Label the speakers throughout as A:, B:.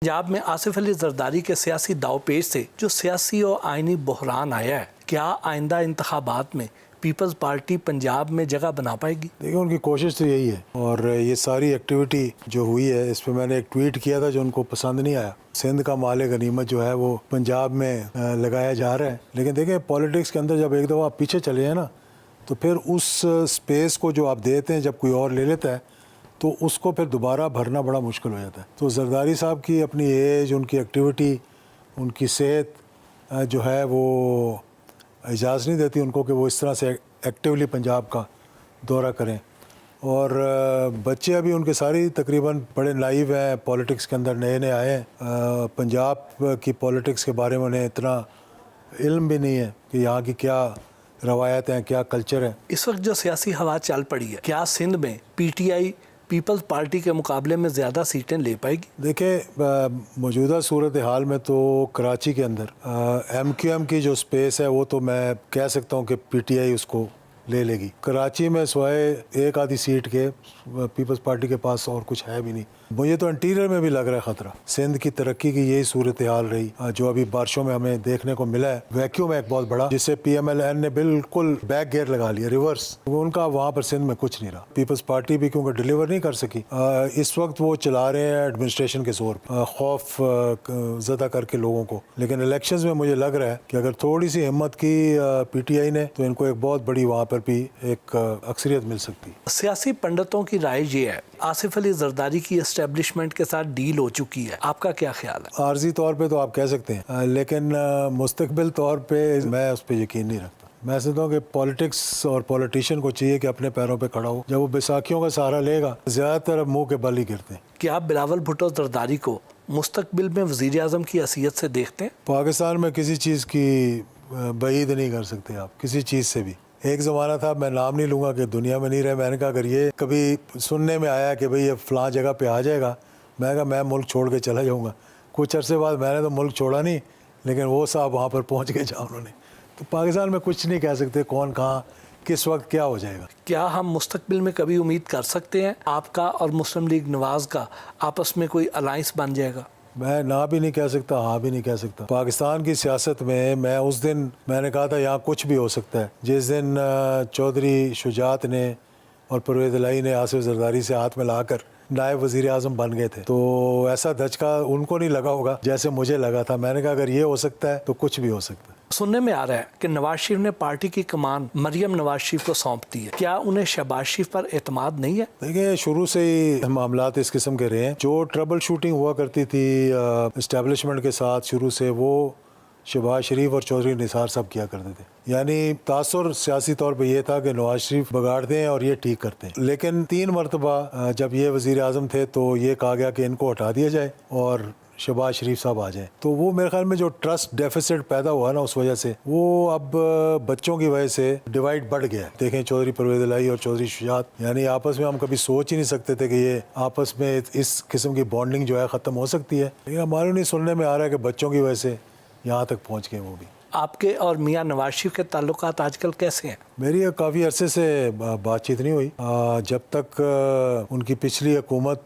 A: पंजाब में आसिफ अली जरदारी के सियासी दाव पेच से जो सियासी और आइनी बहरान आया है, क्या आइंदा इंतखाबात में पीपल्स पार्टी पंजाब में जगह बना पाएगी?
B: देखिए, उनकी कोशिश तो यही है और ये सारी एक्टिविटी जो हुई है इस पर मैंने एक ट्वीट किया था जो उनको पसंद नहीं आया। सिंध का माल गनीमत जो है वो पंजाब में लगाया जा रहा है, लेकिन देखिए पॉलिटिक्स के अंदर जब एक दफ़ा आप पीछे चले हैं ना तो फिर उस स्पेस को जो आप देते हैं जब कोई और ले लेता है तो उसको फिर दोबारा भरना बड़ा मुश्किल हो जाता है। तो जरदारी साहब की अपनी एज, उनकी एक्टिविटी, उनकी सेहत जो है वो इजाज़त नहीं देती उनको कि वो इस तरह से एक्टिवली पंजाब का दौरा करें। और बच्चे अभी उनके सारी तकरीबन बड़े नाइव हैं, पॉलिटिक्स के अंदर नए नए आए हैं। पंजाब की पॉलिटिक्स के बारे में उन्हें इतना इल्म भी नहीं है कि यहाँ की क्या रवायत हैं, क्या कल्चर है।
A: इस वक्त जो सियासी हवा चल पड़ी है, क्या सिंध में पीटीआई पीपल्स पार्टी के मुकाबले में ज़्यादा सीटें ले पाएगी?
B: देखिए, मौजूदा सूरत हाल में तो कराची के अंदर MQM की जो स्पेस है वो तो मैं कह सकता हूँ कि PTI उसको ले लेगी। कराची में सिवाय एक आधी सीट के पीपल्स पार्टी के पास और कुछ है भी नहीं। मुझे तो इंटीरियर में भी लग रहा है ख़तरा। सिंध की तरक्की की यही सूरत हाल रही जो अभी बारिशों में हमें देखने को मिला है। वैक्यूम है एक बहुत बड़ा जिससे PMLN ने बिल्कुल बैक गेयर लगा लिया, रिवर्स। उनका वहाँ पर सिंध में कुछ नहीं रहा। पीपल्स पार्टी भी क्योंकि डिलीवर नहीं कर सकी, इस वक्त वो चला रहे हैं एडमिनिस्ट्रेशन के जोर पर, खौफ ज़दा करके लोगों को। लेकिन इलेक्शंस में मुझे लग रहा है कि अगर थोड़ी सी हिम्मत की PTI ने तो इनको एक बहुत बड़ी वहाँ पर भी एक अक्सरियत मिल सकती है।
A: सियासी पंडितों की राय ये है, आसिफ अली जरदारी की एस्टेब्लिशमेंट के साथ डील हो चुकी है, आपका क्या ख्याल है?
B: आर्जी तौर पे तो आप कह सकते हैं, लेकिन मुस्तकबिल तौर पे मैं उस पर यकीन नहीं रखता। मैं समझता हूँ कि पॉलिटिक्स और पॉलिटिशियन को चाहिए कि अपने पैरों पे खड़ा हो। जब वो बैसाखियों का सहारा लेगा, ज़्यादातर अब मुँह के बल ही गिरते हैं।
A: क्या आप बिलावल भुट्टो जरदारी को मुस्तकबिल में वज़ीर आज़म की हैसियत से देखते हैं?
B: पाकिस्तान में किसी चीज़ की बईद नहीं कर सकते आप, किसी चीज़ से भी। एक ज़माना था, मैं नाम नहीं लूँगा कि दुनिया में नहीं रहे, मैंने कहा अगर ये कभी सुनने में आया कि भाई ये फ़लाँ जगह पे आ जाएगा, मैं कहा मैं मुल्क छोड़ के चला जाऊँगा। कुछ अरसे बाद मैंने तो मुल्क छोड़ा नहीं, लेकिन वो साहब वहाँ पर पहुँच गए जहाँ उन्होंने। तो पाकिस्तान में कुछ नहीं कह सकते कौन कहाँ किस वक्त क्या हो जाएगा।
A: क्या हम मुस्तकबिल में कभी उम्मीद कर सकते हैं आपका और मुस्लिम लीग नवाज़ का आपस में कोई अलाइंस बन जाएगा?
B: मैं ना भी नहीं कह सकता, हाँ भी नहीं कह सकता। पाकिस्तान की सियासत में मैं उस दिन मैंने कहा था यहाँ कुछ भी हो सकता है जिस दिन चौधरी शुजात ने और परवेज़ इलाही ने आसिफ जरदारी से हाथ मिलाकर नायब वज़ीर आज़म बन गए थे। तो ऐसा धचका उनको नहीं लगा होगा जैसे मुझे लगा था। मैंने कहा अगर ये हो सकता है तो कुछ भी हो सकता है।
A: सुनने में आ रहा है कि नवाज शरीफ ने पार्टी की कमान मरियम नवाज शरीफ को सौंप दी है, क्या उन्हें शहबाज शरीफ पर एतमाद नहीं है?
B: देखिए, शुरू से ही मामलात इस किस्म के रहे हैं। जो ट्रबल शूटिंग हुआ करती थी इस्टेब्लिशमेंट के साथ, शुरू से वो शहबाज शरीफ और चौधरी निसार साहब किया करते थे। यानी तासुर सियासी तौर पे ये था कि नवाज शरीफ बिगाड़ते हैं और ये ठीक करते हैं। लेकिन 3 मरतबा जब ये वज़ीर आज़म थे तो ये कहा गया कि इनको हटा दिया जाए और शहबाज शरीफ साहब आ जाएं। तो वो मेरे ख्याल में जो ट्रस्ट डेफिसिट पैदा हुआ ना, उस वजह से वो अब बच्चों की वजह से डिवाइड बढ़ गया है। देखें, चौधरी परवेज़ इलाही और चौधरी शुजात, यानी आपस में हम कभी सोच ही नहीं सकते थे कि ये आपस में इस किस्म की बॉन्डिंग जो है ख़त्म हो सकती है। लेकिन हमारे नहीं सुनने में आ रहा है कि बच्चों की वजह से यहाँ तक पहुँच गए वो भी।
A: आपके और मियाँ नवाज शरीफ के ताल्लुकात आजकल कैसे हैं?
B: मेरी काफ़ी अरसे से बातचीत नहीं हुई। जब तक उनकी पिछली हुकूमत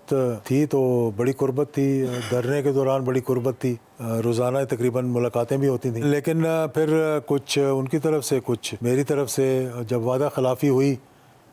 B: थी तो बड़ी कुर्बत थी, धरने के दौरान बड़ी कुर्बत थी, रोज़ाना तकरीबन मुलाकातें भी होती थी। लेकिन फिर कुछ उनकी तरफ से कुछ मेरी तरफ से जब वादा खिलाफ़ी हुई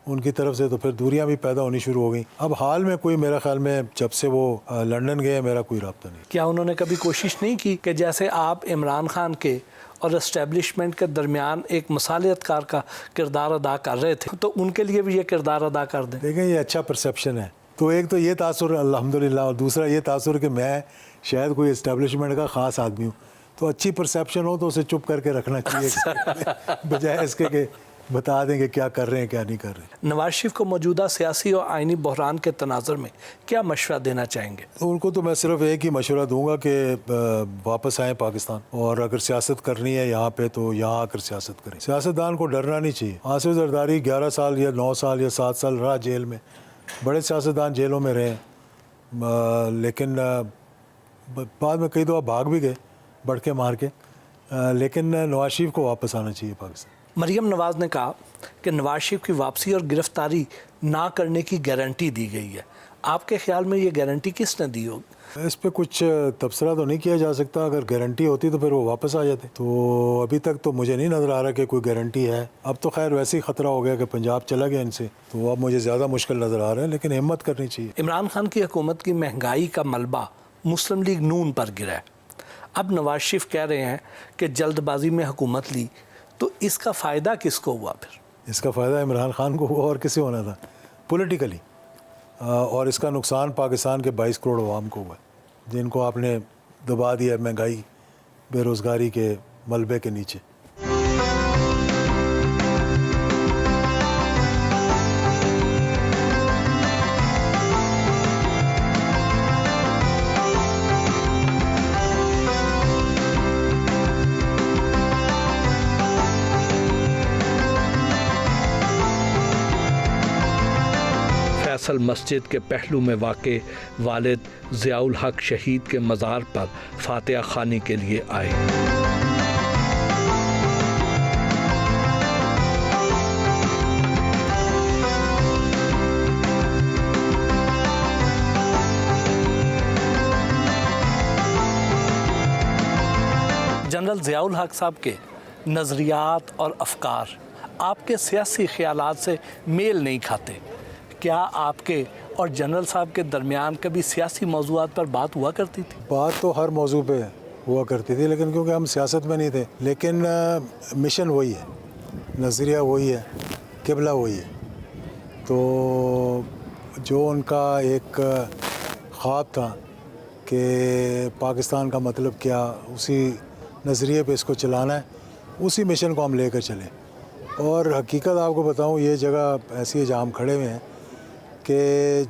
B: उनकी तरफ से तो फिर दूरियां भी पैदा होनी शुरू हो गई। अब हाल में कोई, मेरा ख्याल में जब से वो लंदन गए, मेरा कोई रब्ता नहीं।
A: क्या उन्होंने कभी कोशिश नहीं की कि जैसे आप इमरान खान के और एस्टेब्लिशमेंट के दरमियान एक मसालियतकार का किरदार अदा कर रहे थे, तो उनके लिए भी ये किरदार अदा कर दें?
B: देखें, ये अच्छा परसेप्शन है। तो एक तो ये तासुर अल्हम्दुलिल्लाह, और दूसरा ये तासुर कि मैं शायद कोई एस्टेब्लिशमेंट का ख़ास आदमी हूँ। तो अच्छी परसेप्शन हो तो उसे चुप करके रखना चाहिए बजाय इसके कि बता दें कि क्या कर रहे हैं क्या नहीं कर रहे।
A: नवाज शरीफ को मौजूदा सियासी और आइनी बहरान के तनाज़ुर में क्या मशवरा देना चाहेंगे?
B: उनको तो मैं सिर्फ एक ही मशवरा दूंगा कि वापस आएँ पाकिस्तान, और अगर सियासत करनी है यहाँ पे तो यहाँ आकर सियासत करें। सियासतदान को डरना नहीं चाहिए। आसिफ जरदारी 11 साल या 9 साल या 7 साल रहा जेल में। बड़े सियासतदान जेलों में रहे, लेकिन बाद में कई दफ़ा भाग भी गए बढ़ के मार के। लेकिन नवाज शरीफ को वापस आना चाहिए पाकिस्तान।
A: मरियम नवाज़ ने कहा कि नवाज शरीफ की वापसी और गिरफ्तारी ना करने की गारंटी दी गई है। आपके ख्याल में ये गारंटी किसने दी होगी?
B: اس پہ کچھ تبصرہ تو نہیں کیا جا سکتا. اگر گارنٹی ہوتی تو پھر وہ واپس آ جاتے. تو ابھی تک تو مجھے نہیں نظر آ رہا کہ کوئی گارنٹی ہے. اب تو خیر ویسے ہی خطرہ ہو گیا کہ پنجاب چلا گیا ان سے, تو اب مجھے زیادہ مشکل نظر آ رہا ہے, لیکن ہمت کرنی چاہیے.
A: عمران خان کی حکومت کی مہنگائی کا ملبہ مسلم لیگ نون پر گرا ہے. اب نواز شریف کہہ رہے ہیں کہ جلد بازی میں حکومت لی, تو اس کا فائدہ کس کو ہوا پھر؟
B: اس کا فائدہ عمران خان کو ہوا اور کسی ہونا تھا پولیٹیکلی, اور اس کا نقصان پاکستان کے 22 کروڑ عوام کو ہوا ہے, جن کو آپ نے دبا دیا مہنگائی بے روزگاری کے ملبے کے نیچے.
A: فیصل مسجد کے پہلو میں واقع والد ضیاء الحق شہید کے مزار پر فاتحہ خوانی کے لیے آئے. جنرل ضیاء الحق صاحب کے نظریات اور افکار آپ کے سیاسی خیالات سے میل نہیں کھاتے. کیا آپ کے اور جنرل صاحب کے درمیان کبھی سیاسی موضوعات پر بات ہوا کرتی تھی؟
B: بات تو ہر موضوع پہ ہوا کرتی تھی, لیکن کیونکہ ہم سیاست میں نہیں تھے. لیکن مشن وہی ہے, نظریہ وہی ہے, قبلہ وہی ہے. تو جو ان کا ایک خواب تھا کہ پاکستان کا مطلب کیا, اسی نظریے پہ اس کو چلانا ہے, اسی مشن کو ہم لے کر چلیں. اور حقیقت آپ کو بتاؤں, یہ جگہ ایسی ہے جہاں ہم کھڑے ہوئے ہیں کہ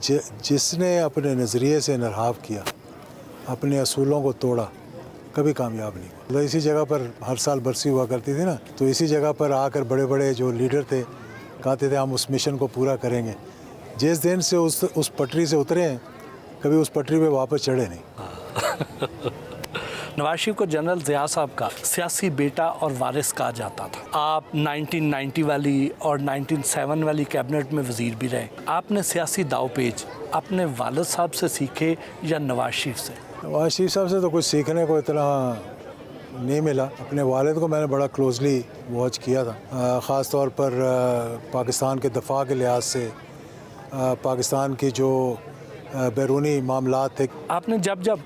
B: جس نے اپنے نظریے سے انحراف کیا, اپنے اصولوں کو توڑا, کبھی کامیاب نہیں ہوا. اسی جگہ پر ہر سال برسی ہوا کرتی تھی نا, تو اسی جگہ پر آ کر بڑے بڑے جو لیڈر تھے کہتے تھے ہم اس مشن کو پورا کریں گے. جس دن سے اس پٹری سے اترے ہیں, کبھی اس پٹری پہ واپس چڑھے نہیں.
A: نواز شریف کو جنرل ضیاء صاحب کا سیاسی بیٹا اور وارث کہا جاتا تھا. آپ 1990 والی اور 1997 والی کیبنٹ میں وزیر بھی رہے. آپ نے سیاسی داؤ پیچ اپنے والد صاحب سے سیکھے یا نواز شریف سے؟
B: نواز شریف صاحب سے تو کچھ سیکھنے کو اتنا نہیں ملا. اپنے والد کو میں نے بڑا کلوزلی واچ کیا تھا, خاص طور پر پاکستان کے دفاع کے لحاظ سے, پاکستان کی جو بیرونی معاملات تھے.
A: آپ نے جب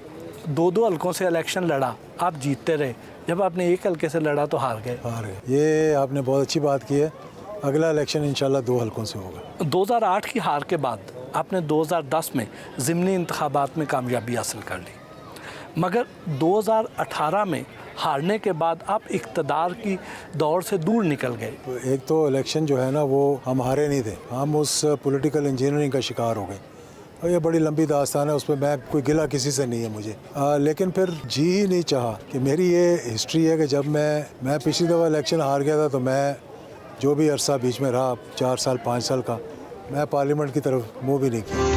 A: 2 حلقوں سے الیکشن لڑا, آپ جیتتے رہے. جب آپ نے 1 حلقے سے لڑا تو ہار گئے.
B: یہ آپ نے بہت اچھی بات کی ہے. اگلا الیکشن انشاءاللہ 2 حلقوں سے ہوگا.
A: 2008 کی ہار کے بعد آپ نے 2010 میں ضمنی انتخابات میں کامیابی حاصل کر لی, مگر 2018 میں ہارنے کے بعد آپ اقتدار کی دوڑ سے دور نکل گئے.
B: ایک تو الیکشن جو ہے نا, وہ ہم ہارے نہیں تھے, ہم اس پولیٹیکل انجینئرنگ کا شکار ہو گئے. اور یہ بڑی لمبی داستان ہے, اس پہ میں کوئی گلہ کسی سے نہیں ہے مجھے. لیکن پھر جی ہی نہیں چاہا کہ میری یہ ہسٹری ہے کہ جب میں پچھلی دفعہ الیکشن ہار گیا تھا, تو میں جو بھی عرصہ بیچ میں رہا 4 سال 5 سال کا, میں پارلیمنٹ کی طرف منہ بھی نہیں کیا.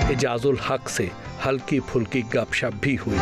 A: اعجاز الحق سے ہلکی پھلکی گپ شپ بھی ہوئی.